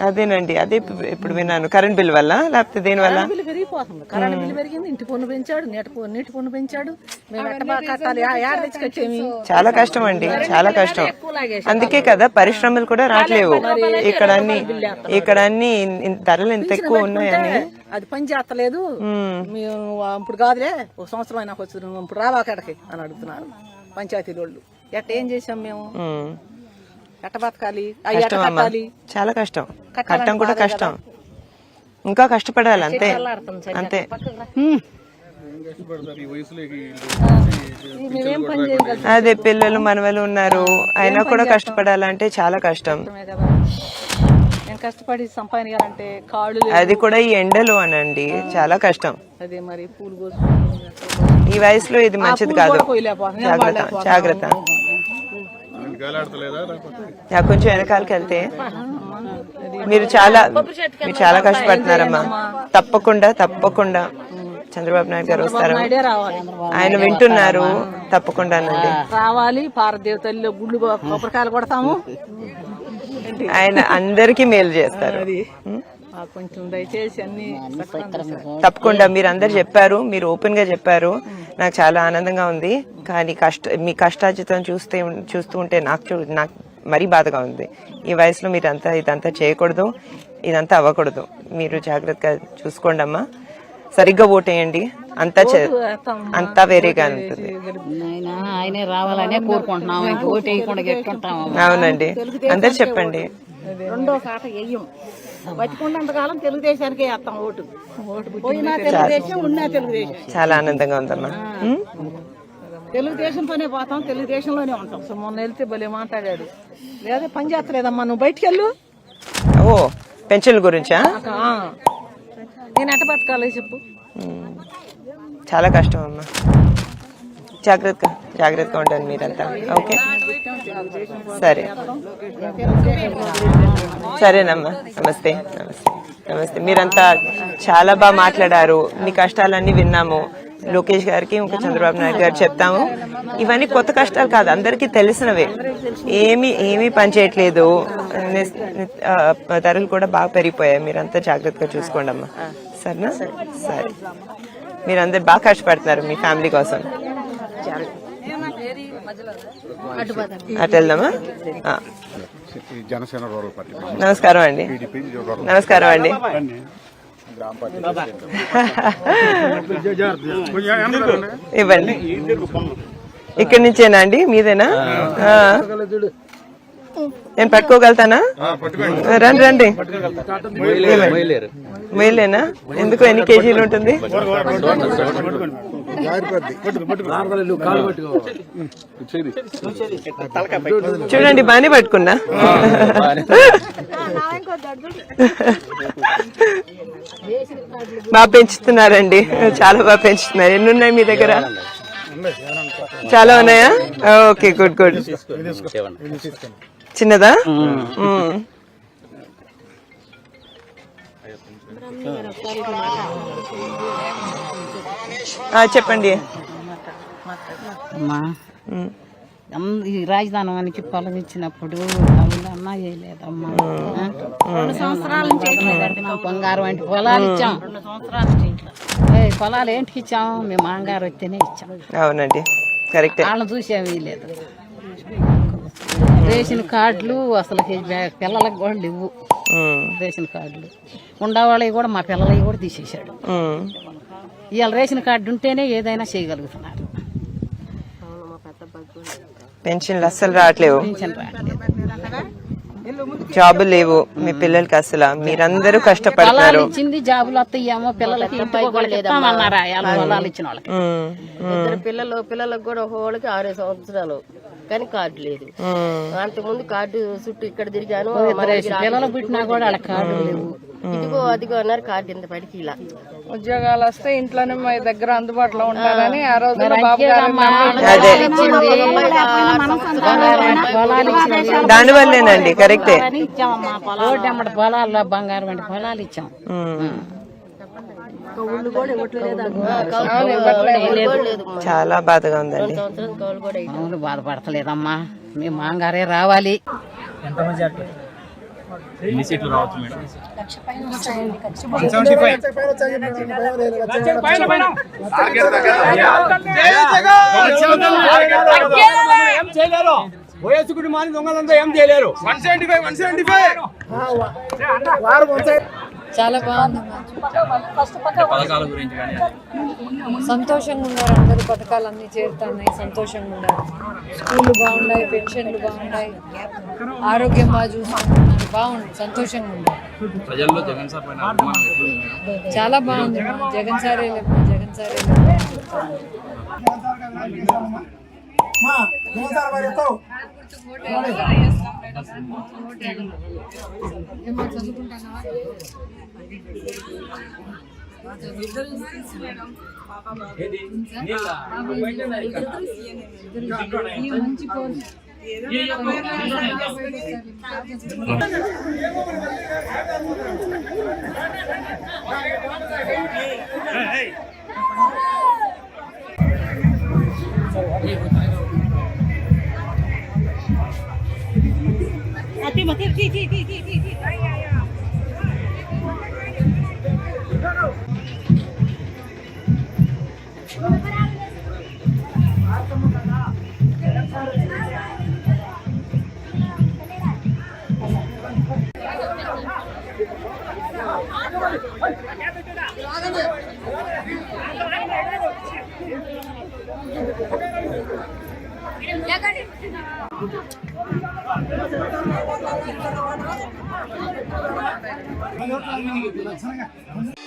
అదేనండి, అదే ఇప్పుడు విన్నాను. కరెంట్ బిల్ వల్ల లేకపోతే దేని వల్ల? బిల్లు పెరిగిపోతుంది. కరెంట్ బిల్లు పెరిగింది, ఇంటి పన్ను పెంచాడు, నీటి పన్ను పెంచాడు. మేము ఎట్ట బాగా కట్టాలి, యాడ్ తెచ్చుకొచ్చేమి. చాలా కష్టం అండి, చాలా కష్టం. అందుకే కదా పరిశ్రమలు కూడా రావట్లేవు ఇక్కడ అన్ని ధరలు ఎంత ఎక్కువ ఉన్నాయని. అది పని చేస్తలేదు, మేము ఇప్పుడు కాదులే ఒక సంవత్సరం అయినా వచ్చి ఇప్పుడు రావాకడకి అని అడుగుతున్నారు పంచాయతీ వాళ్ళు. ఎట్ట ఏం చేసాం మేము, ఎట్ట బతకాలి, చాలా కష్టం. కట్టం కూడా కష్టం, ఇంకా కష్టపడాలి అంతే అంతే. అదే పిల్లలు మనవలు ఉన్నారు, అయినా కూడా కష్టపడాలంటే చాలా కష్టం. కష్టపడి సంపాదించాలంటే కాళ్ళు, అది కూడా ఈ ఎండలు అనండి, చాలా కష్టం. అదే మరి పూలు ఈ వయసులో ఇది మంచిది కాదు. జాగ్రత్త జాగ్రత్త. కొంచెం వెనకాలకి వెళ్తే మీరు చాలా కష్టపడుతున్నారమ్మా. తప్పకుండా తప్పకుండా చంద్రబాబు నాయుడు గారు వస్తారు, ఆయన వింటున్నారు. తప్పకుండా రావాలి. పారదేవతల్లో గుళ్ళు కొబ్బరికాయలు కొడతాము, ఆయన అందరికీ మేలు చేస్తారు. కొంచెం దయచేసి అన్ని తప్పకుండా మీరు అందరు చెప్పారు, మీరు ఓపెన్ గా చెప్పారు, నాకు చాలా ఆనందంగా ఉంది. కానీ మీ కష్టార్జితం చూస్తూ ఉంటే నాకు మరీ బాధగా ఉంది. ఈ వయసులో మీరు ఇదంతా చేయకూడదు, ఇదంతా అవ్వకూడదు. మీరు జాగ్రత్తగా చూసుకోండి అమ్మా, సరిగ్గా ఓటేయండి. అంతా వేరేగా ఉంటుంది. అవునండి, అందరు చెప్పండి. రెండో కాట వెయ్యం, బతికున్నంతకాలం తెలుగుదేశానికే వేస్తాం ఓటు. చాలా ఆనందంగా ఉందమ్మా. తెలుగుదేశంతోనే పోతాం, తెలుగుదేశంలోనే ఉంటాం. సో మొన్న వెళ్తే భలే మాట్లాడాడు, లేదా పని చేస్తలేదమ్మా నువ్వు బయటికి వెళ్ళు. ఓ పెన్షన్ల గురించా? నేను ఎట్ట బతకాలి చెప్పు. చాలా కష్టం అమ్మా, జాగ్రత్తగా ఉంటాను మీరంతా. ఓకే సరేనమ్మా, నమస్తే నమస్తే నమస్తే. మీరంతా చాలా బాగా మాట్లాడారు, మీ కష్టాలన్నీ విన్నాము. లోకేష్ గారికి ఇంకా చంద్రబాబు నాయుడు గారు చెప్తాము. ఇవన్నీ కొత్త కష్టాలు కాదు, అందరికీ తెలిసినవే. ఏమీ పని చేయట్లేదు, ధరలు కూడా బాగా పెరిగిపోయాయి. మీరంతా జాగ్రత్తగా చూసుకోండి అమ్మా, సరేనా? సరే, మీరందరు బాగా కష్టపడుతున్నారు మీ ఫ్యామిలీ కోసం. అటు వెళ్దామా? నమస్కారం అండి. నమస్కారం అండి. ఇవ్వండి. ఇక్కడి నుంచేనా అండి, మీదేనా? నేను పట్టుకోగలుగుతానా? రండి రండి. మొయ్యలేనా? ఎందుకు, ఎన్ని కేజీలు ఉంటుంది? చూడండి, బాగానే పట్టుకున్నా. బాగా పెంచుతున్నారండి, చాలా బాగా పెంచుతున్నారు. ఎన్ని ఉన్నాయి మీ దగ్గర? చాలా ఉన్నాయా? Okay, good good. చిన్నదా? చెప్పండి. ఈ రాజధానికి పొలం ఇచ్చినప్పుడు అన్నా వేయలేదమ్మా. 2 సంవత్సరాల నుంచి బంగారం అంటే పొలాలు ఇచ్చాం. 2 సంవత్సరాల నుంచి పొలాలు ఏంటికి ఇచ్చాము, మేము మాంగారు వస్తేనే ఇచ్చాం. అవునండి, కరెక్ట్. వాళ్ళని చూసేవి వేయలేదు. రేషన్ కార్డులు అసలు పిల్లలకు కూడా లేవు. రేషన్ కార్డులు ఉండేవాళ్ళవి కూడా మా పిల్లలవి కూడా తీసేశాడు. ఇవాళ రేషన్ కార్డు ఉంటేనే ఏదైనా చేయగలుగుతున్నారు. పెన్షన్లు అస్సలు రావట్లేవు, జాబులు లేవు మీ పిల్లలకి అసలు. మీరందరూ కష్టపడతారు. ఇచ్చింది జాబులు వస్తాయేమో పిల్లలకి, అన్నారా పొలాలు ఇచ్చిన వాళ్ళకి. 2 పిల్లలకు కూడా ఒకళ్ళకి 6 సంవత్సరాలు, కానీ కార్డు లేదు. అంతకుముందు కార్డు చుట్టూ ఇక్కడ తిరిగాను. పిల్లలకు పుట్టినా కూడా వాళ్ళ కార్డు లేవు. ఇదిగో అదిగో అన్నారు, కార్డు ఇంత పడికి ఇలా. ఉద్యోగాలు వస్తే ఇంట్లోనే మా దగ్గర అందుబాటులో ఉంటారని ఆ రోజు దాని వల్లేనండి, కరెక్టే. పొలాల్లో బంగారం అంటే పొలాలు ఇచ్చాం. చాలా బాధగా ఉందండి. అవును, బాధపడతలేదమ్మా, మీ మాంగారే రావాలి. ఎన్ని సీట్లు రావచ్చు మేడం? వైఎస్ కుటుంబాన్ని దొంగలంతా ఏం చేయలేరు. 175 చాలా బాగుంది. పథకాల గురించి కానీ సంతోషంగా ఉన్నారు అందరూ, పథకాలన్నీ చేరుతున్నాయి, సంతోషంగా ఉన్నారు. స్కూళ్ళు బాగున్నాయి, పెన్షన్లు బాగున్నాయి, ఆరోగ్యం బాగా చూసుకుంటున్నారు, బాగుంది, సంతోషంగా ఉన్నారు. ప్రజల్లో జగన్ సార్ పైన అభిమానం ఎట్లుంది మేడం? చాలా బాగుంది. జగన్ సారే జగన్ సారే Gracias.